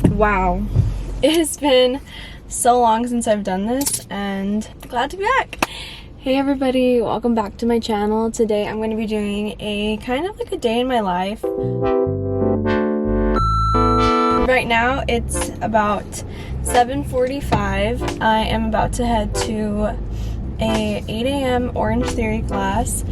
Wow, it has been so long since I've done this and glad to be back. Hey everybody, welcome back to my channel. Today I'm going to be doing a kind of like a day in my life. Right now it's about 7:45. I am about to head to a 8 a.m. Orange Theory class.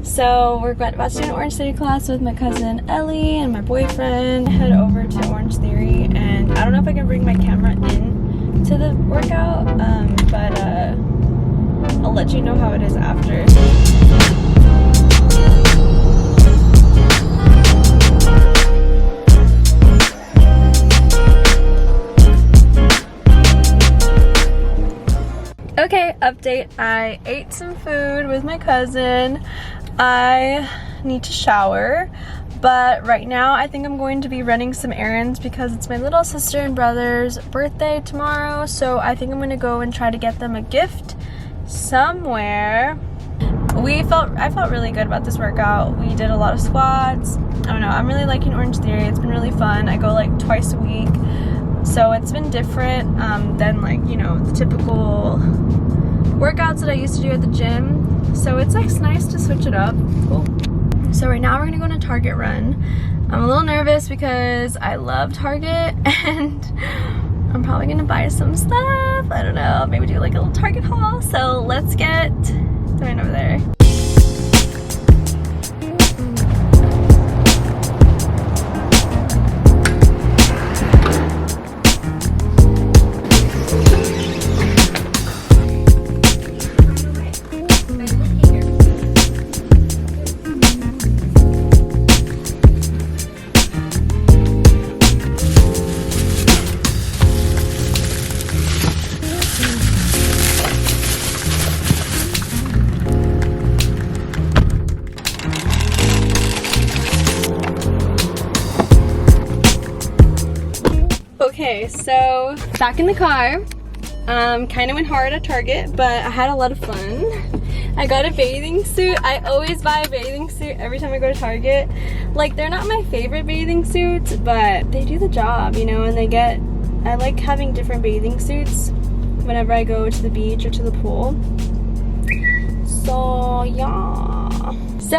So we're about to do an Orange Theory class with my cousin Ellie and my boyfriend. Head over to Orange Theory, and I don't know if I can bring my camera in to the workout, but I'll let you know how it is after. Okay, update. I ate some food with my cousin. I need to shower, but right now I think I'm going to be running some errands because it's my little sister and brother's birthday tomorrow, so I think I'm going to go and try to get them a gift somewhere. I felt really good about this workout. We did a lot of squats. I don't know, I'm really liking Orange Theory. It's been really fun. I go like twice a week, so it's been different than like, you know, the typical workouts that I used to do at the gym. So it's like nice to switch it up. Cool. So right now we're gonna go on a Target run. I'm a little nervous because I love Target and I'm probably gonna buy some stuff. I don't know, maybe do like a little Target haul. So let's get going over there. Okay, so back in the car. Kind of went hard at Target, but I had a lot of fun. I got a bathing suit. I always buy a bathing suit every time I go to Target. Like, they're not my favorite bathing suits, but they do the job, you know, and I like having different bathing suits whenever I go to the beach or to the pool. So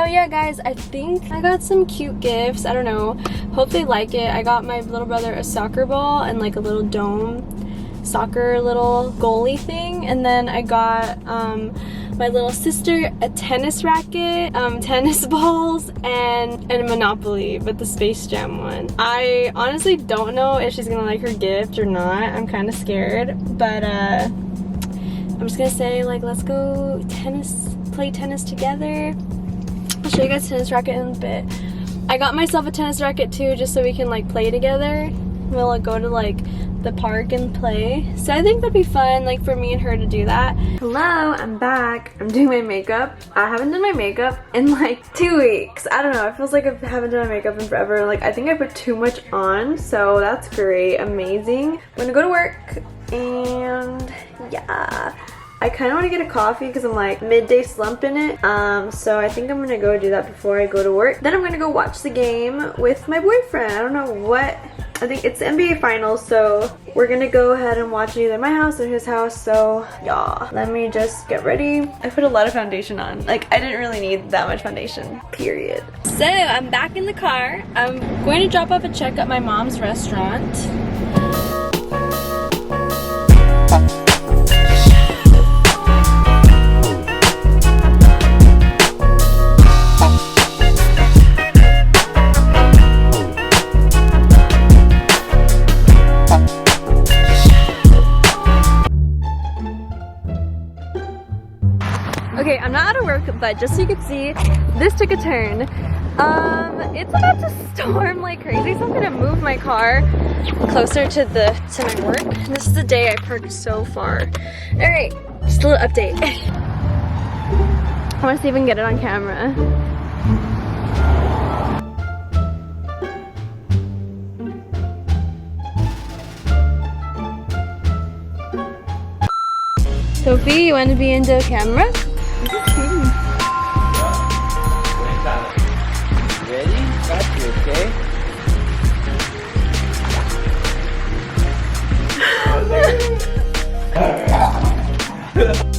yeah guys, I think I got some cute gifts. I don't know, hope they like it. I got my little brother a soccer ball and like a little dome soccer little goalie thing, and then I got my little sister a tennis racket, tennis balls, and a Monopoly, but the Space Jam one. I honestly don't know if she's gonna like her gift or not. I'm kind of scared, but I'm just gonna say, like, let's go play tennis together. I'll show you guys tennis racket in a bit. I got myself a tennis racket too, just so we can like play together. We'll like go to like the park and play. So I think that'd be fun, like for me and her to do that. Hello, I'm back. I'm doing my makeup. I haven't done my makeup in like 2 weeks. I don't know, it feels like I haven't done my makeup in forever. Like, I think I put too much on, so that's great, amazing. I'm gonna go to work and yeah. I kind of want to get a coffee because I'm like midday slump in it. So I think I'm going to go do that before I go to work. Then I'm going to go watch the game with my boyfriend. I don't know what. I think it's the NBA finals, so we're going to go ahead and watch it either at my house or his house. So yeah, let me just get ready. I put a lot of foundation on. Like, I didn't really need that much foundation, period. So I'm back in the car. I'm going to drop off a check at my mom's restaurant. Okay, I'm not out of work, but just so you can see, this took a turn. It's about to storm like crazy, so I'm gonna move my car closer to my work. This is the day I parked so far. All right, just a little update. I want to see if I can get it on camera. Sophie, you want to be into the camera? Ready? Got you, okay? Bye.